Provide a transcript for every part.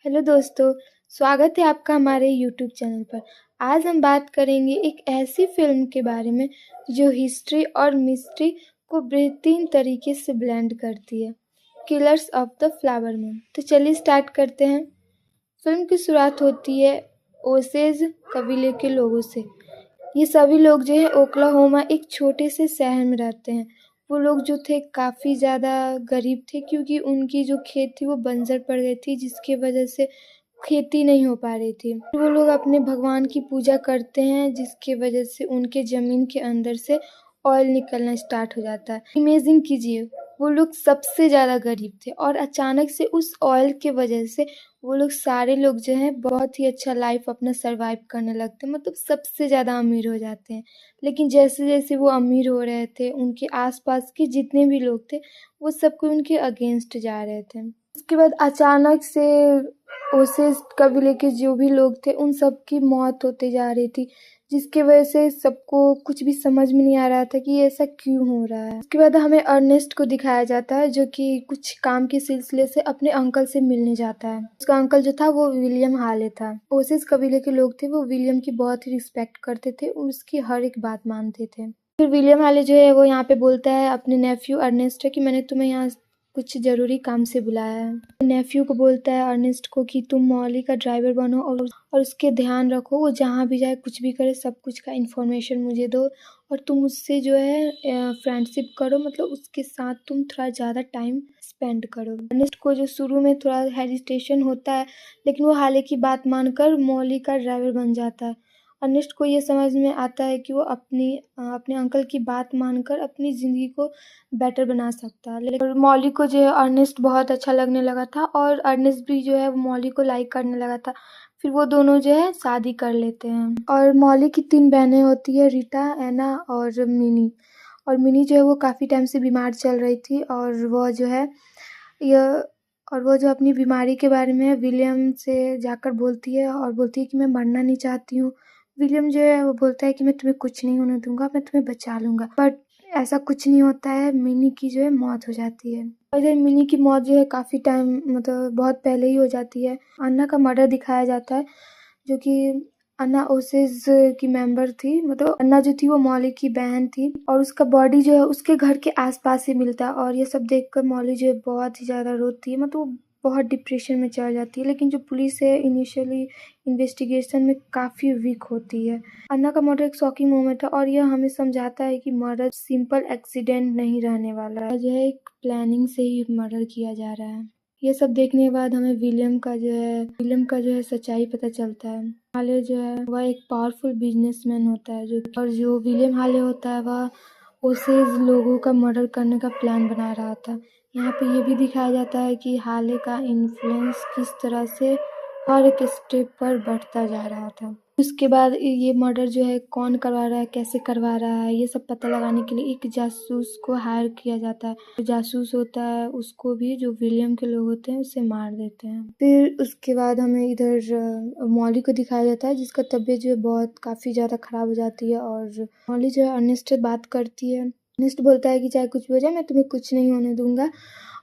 Hello दोस्तों, स्वागत है आपका हमारे यूट्यूब चैनल पर। आज हम बात करेंगे एक ऐसी फ़िल्म के बारे में जो हिस्ट्री और मिस्ट्री को बेहतरीन तरीके से ब्लेंड करती है, killers of the flower moon. तो चलिए स्टार्ट करते हैं। फ़िल्म की शुरुआत होती है ओसेज कबीले के लोगों से। ये सभी लोग जो है ओक्लाहोमा एक छोटे से शहर में रहते हैं। वो लोग जो थे काफ़ी ज़्यादा गरीब थे क्योंकि उनकी जो खेत थी वो बंजर पड़ गई थी, जिसकी वजह से खेती नहीं हो पा रही थी। वो लोग अपने भगवान की पूजा करते हैं, जिसकी वजह से उनके ज़मीन के अंदर से ऑयल निकलना स्टार्ट हो जाता है। इमेजिन कीजिए, वो लोग सबसे ज़्यादा गरीब थे और अचानक से उस ऑयल के वजह से वो लोग सारे लोग जो हैं बहुत ही अच्छा लाइफ अपना सर्वाइव करने लगते हैं, मतलब सबसे ज़्यादा अमीर हो जाते हैं। लेकिन जैसे-जैसे वो अमीर हो रहे थे, उनके आस-पास के जितने भी लोग थे, वो सब कोई उनके अगेंस्ट जा रहे थे। उसके बाद अचानक से ओसेस कबीले के जो भी लोग थे, उन सब की मौत होते जा रही थी, जिसकी वजह से सबको कुछ भी समझ में नहीं आ रहा था कि ये ऐसा क्यों हो रहा है। उसके बाद हमें अर्नेस्ट को दिखाया जाता है, जो कि कुछ काम के सिलसिले से अपने अंकल से मिलने जाता है। उसका अंकल जो था वो विलियम हाले था। ओसेस कबीले के लोग थे, वो विलियम की बहुत ही रिस्पेक्ट करते थे, उसकी हर एक बात मानते थे। फिर विलियम हाले जो है वो यहाँ पे बोलता है अपने नेफ्यू अर्नेस्ट है कि मैंने तुम्हें यहाँ कुछ ज़रूरी काम से बुलाया है। नेफ्यू को बोलता है अर्नेस्ट को कि तुम मॉली का ड्राइवर बनो और उसके ध्यान रखो, वो जहाँ भी जाए कुछ भी करे सब कुछ का इन्फॉर्मेशन मुझे दो और तुम उससे जो है फ्रेंडशिप करो, मतलब उसके साथ तुम थोड़ा ज़्यादा टाइम स्पेंड करो। अर्नेस्ट को जो शुरू में थोड़ा हेजिटेशन होता है, लेकिन वो हाले की बात मानकर मॉली का ड्राइवर बन जाता है। अर्नेस्ट को ये समझ में आता है कि वो अपने अंकल की बात मानकर अपनी ज़िंदगी को बेटर बना सकता है। लेकिन मॉली को जो है अर्नेस्ट बहुत अच्छा लगने लगा था और अर्नेस्ट भी जो है वो मॉली को लाइक करने लगा था। फिर वो दोनों जो है शादी कर लेते हैं और मॉली की 3 बहनें होती है, रीटा, एना और मिनी। और मिनी जो है वो काफ़ी टाइम से बीमार चल रही थी और वो जो है यह और वो जो अपनी बीमारी के बारे में विलियम से जाकर बोलती है और बोलती है कि मैं मरना नहीं चाहती हूँ। विलियम जो है वो बोलता है कि मैं तुम्हें कुछ नहीं होने दूँगा, मैं तुम्हें बचा लूँगा। बट ऐसा कुछ नहीं होता है, मिनी की जो है मौत हो जाती है। और इधर मिनी की मौत जो है काफ़ी टाइम मतलब बहुत पहले ही हो जाती है। अन्ना का मर्डर दिखाया जाता है, जो कि अन्ना ओसेस की मेंबर थी, मतलब अन्ना जो थी वो मॉली की बहन थी और उसका बॉडी जो है उसके घर के आसपास ही मिलता है और ये सब देखकर मॉली जो है बहुत ही ज़्यादा रोती है, मतलब वो बहुत डिप्रेशन में चली जाती है। लेकिन जो पुलिस है इनिशियली इन्वेस्टिगेशन में काफ़ी वीक होती है। अन्ना का मर्डर एक शॉकिंग मोमेंट है और यह हमें समझाता है कि मर्डर सिंपल एक्सीडेंट नहीं रहने वाला है, जो है एक प्लानिंग से ही मर्डर किया जा रहा है। ये सब देखने के बाद हमें विलियम का जो है सच्चाई पता चलता है। हाले जो है वह एक पावरफुल बिजनेसमैन होता है, जो विलियम हाले होता है वह ओसेज लोगों का मर्डर करने का प्लान बना रहा था। यहाँ पे ये भी दिखाया जाता है कि हाले का इन्फ्लुएंस किस तरह से हर एक स्टेप पर बढ़ता जा रहा था। उसके बाद ये मर्डर जो है कौन करवा रहा है, कैसे करवा रहा है, ये सब पता लगाने के लिए एक जासूस को हायर किया जाता है। जो जासूस होता है उसको भी जो विलियम के लोग होते हैं उसे मार देते हैं। फिर उसके बाद हमें इधर मॉली को दिखाया जाता है, जिसका तबीयत जो है बहुत काफ़ी ज़्यादा ख़राब हो जाती है और मॉली जो है अर्नेस्ट से बात करती है। अर्नेस्ट बोलता है कि चाहे कुछ भी हो जाए मैं तुम्हें कुछ नहीं होने दूँगा।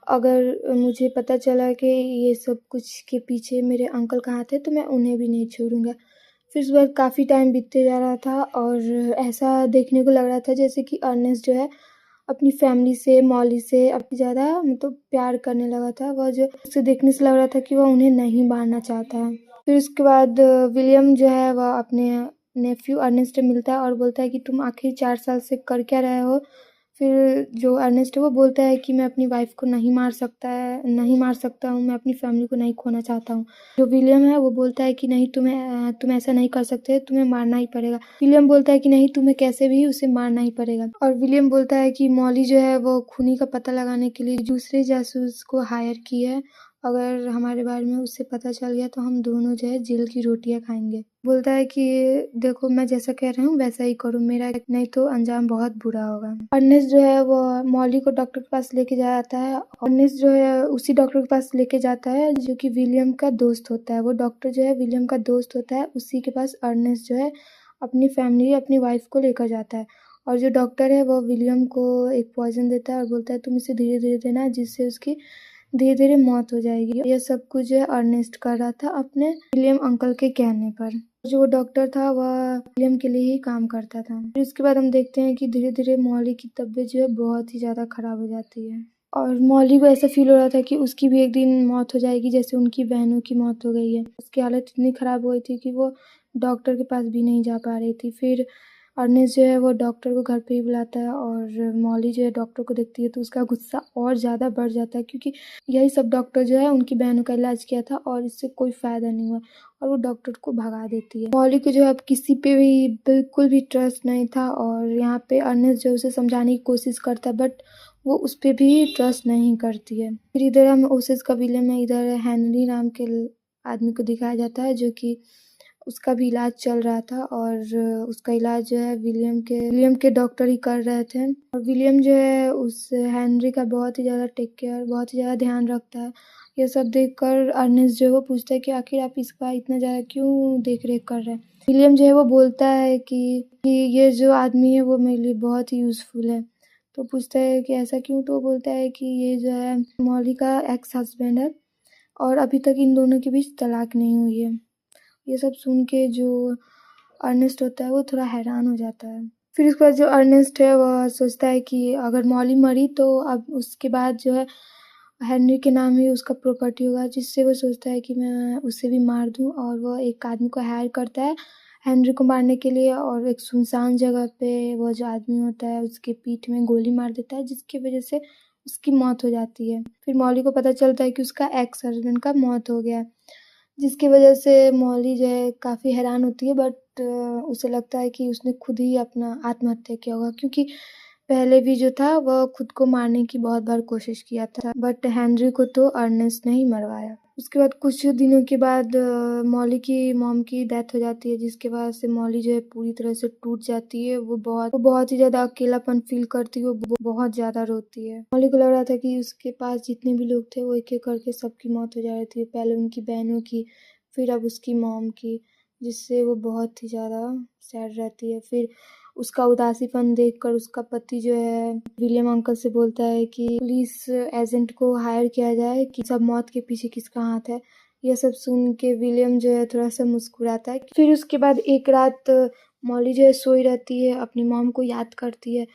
अगर मुझे पता चला कि ये सब कुछ के पीछे मेरे अंकल का हाथ है तो मैं उन्हें भी नहीं छोड़ूँगा। फिर उसके बाद काफ़ी टाइम बीतते जा रहा था और ऐसा देखने को लग रहा था जैसे कि अर्नेस्ट जो है अपनी फैमिली से, मॉली से अपनी ज़्यादा मतलब प्यार करने लगा था। वह जो उसे देखने से लग रहा था कि वह उन्हें नहीं मारना चाहता है। फिर उसके बाद विलियम जो है वह अपने नेफ्यू अर्नेस्ट से मिलता है और बोलता है कि तुम आखिर 4 साल से कर क्या रहे हो? फिर जो अर्नेस्ट है वो बोलता है कि मैं अपनी वाइफ़ को नहीं मार सकता हूँ, मैं अपनी फैमिली को नहीं खोना चाहता हूँ। जो विलियम है वो बोलता है कि नहीं तुम ऐसा नहीं कर सकते, तुम्हें मारना ही पड़ेगा। विलियम बोलता है कि नहीं तुम्हें कैसे भी उसे मारना ही पड़ेगा और विलियम बोलता है कि मॉली जो है वो खूनी का पता लगाने के लिए दूसरे जासूस को हायर की है। अगर हमारे बारे में उसे पता चल गया तो हम दोनों जो है जेल की रोटियाँ खाएँगे। बोलता है कि देखो मैं जैसा कह रहा हूँ वैसा ही करो, मेरा नहीं तो अंजाम बहुत बुरा होगा। अर्नेस्ट जो है वो मॉली को डॉक्टर के पास लेके जाता है। अर्नेस्ट जो है उसी डॉक्टर के पास लेके जाता है जो कि विलियम का दोस्त होता है। वो डॉक्टर जो है विलियम का दोस्त होता है, उसी के पास अर्नेस्ट जो है अपनी फैमिली, अपनी वाइफ को लेकर जाता है और जो डॉक्टर है वो विलियम को एक पॉइज़न देता है और बोलता है तुम इसे धीरे-धीरे देना जिससे उसकी धीरे धीरे मौत हो जाएगी। यह सब कुछ जो है अर्नेस्ट कर रहा था अपने विलियम अंकल के कहने पर। जो डॉक्टर था वह विलियम के लिए ही काम करता था। फिर उसके बाद हम देखते हैं कि धीरे धीरे मॉली की तबीयत जो है बहुत ही ज़्यादा खराब हो जाती है और मॉली को ऐसा फील हो रहा था कि उसकी भी एक दिन मौत हो जाएगी जैसे उनकी बहनों की मौत हो गई है। उसकी हालत इतनी ख़राब हो गई थी कि वो डॉक्टर के पास भी नहीं जा पा रही थी। फिर अर्नेस्ट जो है वो डॉक्टर को घर पे ही बुलाता है और मॉली जो है डॉक्टर को देखती है तो उसका गुस्सा और ज़्यादा बढ़ जाता है क्योंकि यही सब डॉक्टर जो है उनकी बहनों का इलाज किया था और इससे कोई फ़ायदा नहीं हुआ और वो डॉक्टर को भगा देती है। मॉली को जो है अब किसी पे भी बिल्कुल भी ट्रस्ट नहीं था और यहाँ पे अर्नेस्ट जो उसे समझाने की कोशिश करता है बट वो उस पे भी ट्रस्ट नहीं करती है। फिर इधर हम ओसेस कबीले में इधर हेनरी नाम के आदमी को दिखाया जाता है जो कि उसका भी इलाज चल रहा था और उसका इलाज जो है विलियम के डॉक्टर ही कर रहे थे और विलियम जो है उस हेनरी का बहुत ही ज़्यादा टेक केयर बहुत ही ज़्यादा ध्यान रखता है। ये सब देखकर अर्नेस्ट जो है वो पूछता है कि आखिर आप इसका इतना ज़्यादा क्यों देख रेख कर रहे हैं। विलियम जो है वो बोलता है कि ये जो आदमी है वो मेरे लिए बहुत ही यूज़फुल है। तो पूछता है कि ऐसा क्यों, तो वो बोलता है कि ये जो है मॉली का एक्स हस्बैंड है और अभी तक इन दोनों के बीच तलाक नहीं हुई है। ये सब सुन के जो अर्नेस्ट होता है वो थोड़ा हैरान हो जाता है। फिर उसके बाद जो अर्नेस्ट है वह सोचता है कि अगर मॉली मरी तो अब उसके बाद जो है हेनरी के नाम ही उसका प्रॉपर्टी होगा, जिससे वो सोचता है कि मैं उसे भी मार दूं और वह एक आदमी को हायर करता है हेनरी को मारने के लिए और एक सुनसान जगह पे वो जो आदमी होता है उसके पीठ में गोली मार देता है जिसकी वजह से उसकी मौत हो जाती है। फिर मॉली को पता चलता है कि उसका एक्स हस्बैंड का मौत हो गया है जिसकी वजह से मॉली जो है काफ़ी हैरान होती है बट उसे लगता है कि उसने खुद ही अपना आत्महत्या किया होगा क्योंकि पहले भी जो था वह खुद को मारने की बहुत बार कोशिश किया था बट हेनरी को तो अर्नेस्ट ने ही मरवाया। उसके बाद कुछ दिनों के बाद मॉली की मॉम की डेथ हो जाती है जिसके वजह से मॉली जो है पूरी तरह से टूट जाती है। वो बहुत ही ज़्यादा अकेलापन फील करती है, वो बहुत ज़्यादा रोती है। मॉली को लग रहा था कि उसके पास जितने भी लोग थे वो एक एक करके सबकी मौत हो जा रही थी, पहले उनकी बहनों की फिर अब उसकी मॉम की, जिससे वो बहुत ही ज़्यादा सैड रहती है। फिर उसका उदासीपन देखकर उसका पति जो है विलियम अंकल से बोलता है कि पुलिस एजेंट को हायर किया जाए कि सब मौत के पीछे किसका हाथ है। यह सब सुन के विलियम जो है थोड़ा सा मुस्कुराता है। फिर उसके बाद एक रात मॉली जो है सोई रहती है, अपनी मॉम को याद करती है।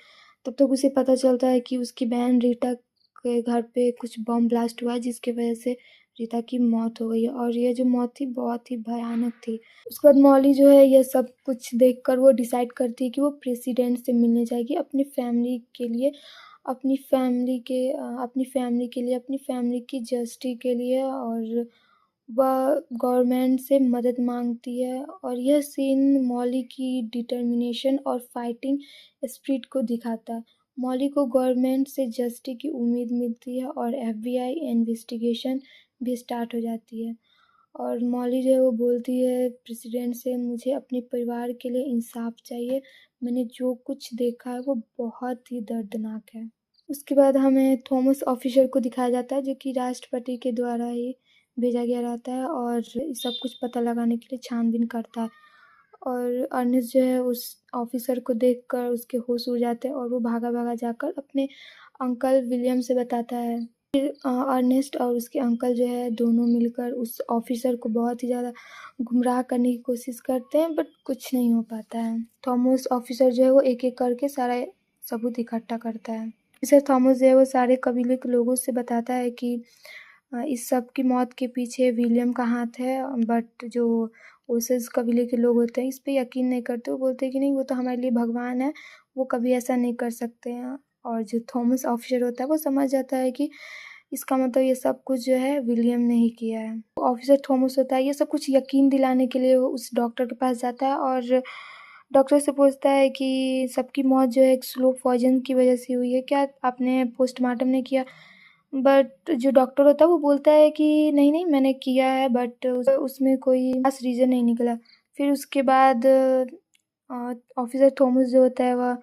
तब तक उसे पता चलता है कि उसकी बहन रीटा के घर पे कुछ बम ब्लास्ट हुआ है जिसकी वजह से रीता की मौत हो गई है और ये जो मौत थी बहुत ही भयानक थी। उसके बाद मॉली जो है ये सब कुछ देखकर वो डिसाइड करती है कि वो प्रेसिडेंट से मिलने जाएगी अपनी फैमिली के लिए, अपनी फैमिली के लिए, अपनी फैमिली की जस्टिस के लिए और वह गवर्नमेंट से मदद मांगती है और यह सीन मॉली की डिटर्मिनेशन और फाइटिंग स्पिरिट को दिखाता है। मॉली को गवर्नमेंट से जस्टिस की उम्मीद मिलती है और एफबीआई इन्वेस्टिगेशन भी स्टार्ट हो जाती है और मॉली जो है वो बोलती है प्रेसिडेंट से, मुझे अपने परिवार के लिए इंसाफ चाहिए, मैंने जो कुछ देखा है वो बहुत ही दर्दनाक है। उसके बाद हमें थॉमस ऑफिसर को दिखाया जाता है जो कि राष्ट्रपति के द्वारा ही भेजा गया रहता है और सब कुछ पता लगाने के लिए छानबीन करता है और अर्नेस्ट जो है उस ऑफिसर को देखकर उसके होश उड़ जाते हैं और वो भागा भागा जाकर अपने अंकल विलियम से बताता है। फिर अर्नेस्ट और उसके अंकल जो है दोनों मिलकर उस ऑफिसर को बहुत ही ज़्यादा गुमराह करने की कोशिश करते हैं बट कुछ नहीं हो पाता है। थॉमस ऑफिसर जो है वो एक एक करके सारा सबूत इकट्ठा करता है। ऑफिसर थॉमस जो है वो सारे कबीले के लोगों से बताता है कि इस सब की मौत के पीछे विलियम का हाथ है बट जो ओसेस कबीले के लोग होते हैं इस पे यकीन नहीं करते। वो बोलते हैं कि नहीं, वो तो हमारे लिए भगवान है, वो कभी ऐसा नहीं कर सकते हैं। और जो थॉमस ऑफिसर होता है वो समझ जाता है कि इसका मतलब ये सब कुछ जो है विलियम ने ही किया है। ऑफिसर थॉमस होता है ये सब कुछ यकीन दिलाने के लिए वो उस डॉक्टर के पास जाता है और डॉक्टर से पूछता है कि सबकी मौत जो है एक स्लो पॉइजन की वजह से हुई है, क्या आपने पोस्टमार्टम नहीं किया? बट जो डॉक्टर होता है वो बोलता है कि नहीं नहीं मैंने किया है बट उसमें कोई खास रीज़न नहीं निकला। फिर उसके बाद ऑफिसर थॉमस जो होता है वह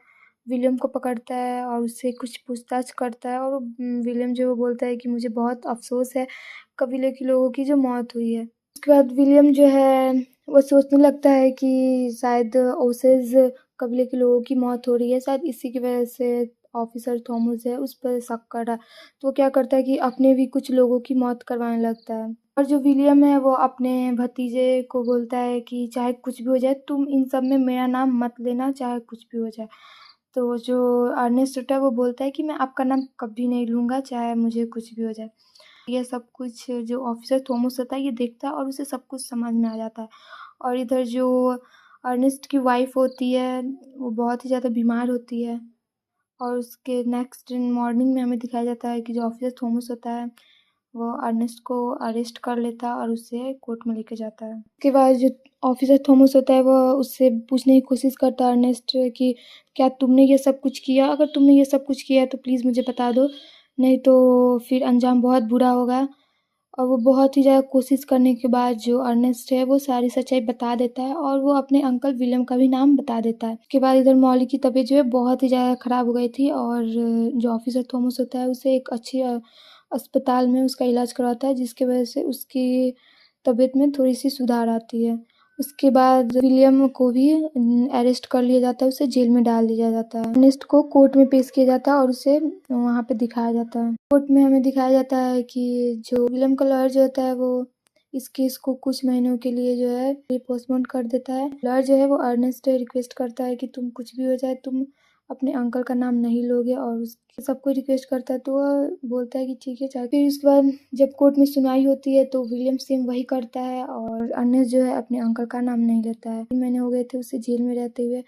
विलियम को पकड़ता है और उससे कुछ पूछताछ करता है और विलियम जो वो बोलता है कि मुझे बहुत अफसोस है कबीले के लोगों की जो मौत हुई है। उसके बाद विलियम जो है वो सोचने लगता है कि शायद ओसेज कबीले के लोगों की मौत हो रही है, शायद इसी की वजह से ऑफिसर थॉमस है उस पर शक कर रहा है। तो वो क्या करता है कि अपने भी कुछ लोगों की मौत करवाने लगता है। और जो विलियम है वो अपने भतीजे को बोलता है कि चाहे कुछ भी हो जाए तुम इन सब में मेरा नाम मत लेना, चाहे कुछ भी हो जाए। तो जो अर्नेस्ट होता है वो बोलता है कि मैं आपका नाम कभी नहीं लूँगा, चाहे मुझे कुछ भी हो जाए। ये सब कुछ जो ऑफिसर थॉमस होता है ये देखता है और उसे सब कुछ समझ में आ जाता है। और इधर जो अर्नेस्ट की वाइफ होती है वो बहुत ही ज़्यादा बीमार होती है और उसके नेक्स्ट मॉर्निंग में हमें दिखाया जाता है कि जो ऑफिसर थॉमस होता है वो अर्नेस्ट को अरेस्ट कर लेता है और उसे कोर्ट में लेके जाता है। उसके बाद जो ऑफिसर थॉमस होता है वो उससे पूछने की कोशिश करता है अर्नेस्ट कि क्या तुमने ये सब कुछ किया? अगर तुमने ये सब कुछ किया है तो प्लीज़ मुझे बता दो, नहीं तो फिर अंजाम बहुत बुरा होगा। और वो बहुत ही ज़्यादा कोशिश करने के बाद जो अर्नेस्ट है वो सारी सच्चाई बता देता है और वो अपने अंकल विलियम का भी नाम बता देता है। उसके बाद इधर मॉली की तबीयत जो है बहुत ही ज़्यादा ख़राब हो गई थी और जो ऑफिसर थॉमस होता है उसे एक अच्छी अस्पताल में उसका इलाज करवाता है, जिसकी वजह से उसकी तबीयत में थोड़ी-सी सुधार आती है। उसके बाद विलियम को भी अरेस्ट कर लिया जाता है, उसे जेल में डाल दिया जाता है। अर्नेस्ट को कोर्ट में पेश किया जाता है और उसे वहाँ पे दिखाया जाता है। कोर्ट में हमें दिखाया जाता है कि जो विलियम का लॉयर जो होता है वो इस केस को कुछ महीनों के लिए जो है पोस्टपोन कर देता है। लॉयर जो है वो अर्नेस्ट से रिक्वेस्ट करता है कि तुम कुछ भी हो जाए तुम अपने अंकल का नाम नहीं लोगे, और सबको रिक्वेस्ट करता है तो वह बोलता है कि ठीक है चाहे। फिर उसके बाद जब कोर्ट में सुनवाई होती है तो विलियम सेम वही करता है और अर्नेस्ट जो है अपने अंकल का नाम नहीं लेता है। 3 महीने हो गए थे उसे जेल में रहते हुए।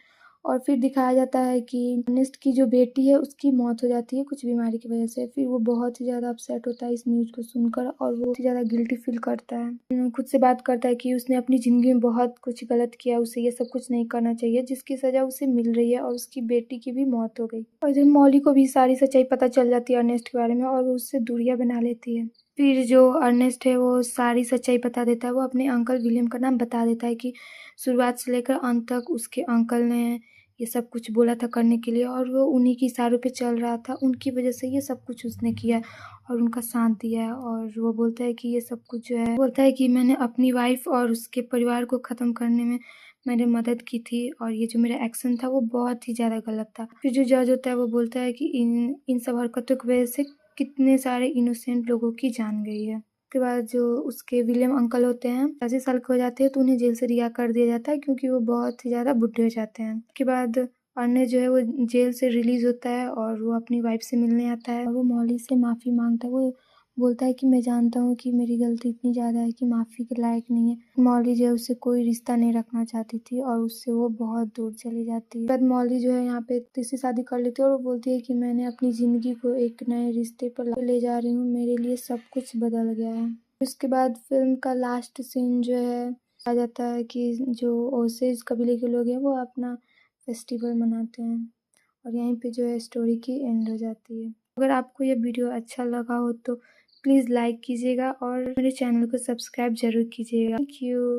और फिर दिखाया जाता है कि अर्नेस्ट की जो बेटी है उसकी मौत हो जाती है कुछ बीमारी की वजह से। फिर वो बहुत ही ज़्यादा अपसेट होता है इस न्यूज़ को सुनकर और वो बहुत ही ज़्यादा गिल्टी फील करता है। खुद से बात करता है कि उसने अपनी ज़िंदगी में बहुत कुछ गलत किया, उसे ये सब कुछ नहीं करना चाहिए जिसकी सज़ा उसे मिल रही है, और उसकी बेटी की भी मौत हो गई। और इधर मॉली को भी सारी सच्चाई पता चल जाती है अर्नेस्ट के बारे में और वो उससे दूरियां बना लेती है। फिर जो अर्नेस्ट है वो सारी सच्चाई बता देता है, वो अपने अंकल विलियम का नाम बता देता है कि शुरुआत से लेकर अंत तक उसके अंकल ने ये सब कुछ बोला था करने के लिए और वो उन्हीं के इशारों पे चल रहा था, उनकी वजह से ये सब कुछ उसने किया और उनका साथ दिया है। और वो बोलता है कि ये सब कुछ जो है, बोलता है कि मैंने अपनी वाइफ और उसके परिवार को ख़त्म करने में मैंने मदद की थी और ये जो मेरा एक्शन था वो बहुत ही ज़्यादा गलत था। फिर जो जज होता है वो बोलता है कि इन सब हरकतों की वजह से कितने सारे इनोसेंट लोगों की जान गई है। उसके बाद जो उसके विलियम अंकल होते हैं 80 साल के हो जाते हैं तो उन्हें जेल से रिहा कर दिया जाता है क्योंकि वो बहुत ही ज़्यादा बुढ़े हो जाते हैं। उसके बाद अर्नेस्ट जो है वो जेल से रिलीज़ होता है और वो अपनी वाइफ से मिलने आता है और वो मॉली से माफ़ी मांगता है। वो बोलता है कि मैं जानता हूँ कि मेरी गलती इतनी ज़्यादा है कि माफ़ी के लायक नहीं है। मॉली जो है उससे कोई रिश्ता नहीं रखना चाहती थी और उससे वो बहुत दूर चली जाती है। बाद मॉली जो है यहाँ पे तीसरी शादी कर लेती है और वो बोलती है कि मैंने अपनी ज़िंदगी को एक नए रिश्ते पर ले जा रही हूँ, मेरे लिए सब कुछ बदल गया है। उसके बाद फिल्म का लास्ट सीन जो है आ जाता है कि जो ओसेज कबीले के लोग हैं वो अपना फेस्टिवल मनाते हैं और यहीं पे जो है स्टोरी की एंड हो जाती है। अगर आपको ये वीडियो अच्छा लगा हो तो प्लीज़ लाइक कीजिएगा और मेरे चैनल को सब्सक्राइब ज़रूर कीजिएगा। Thank you.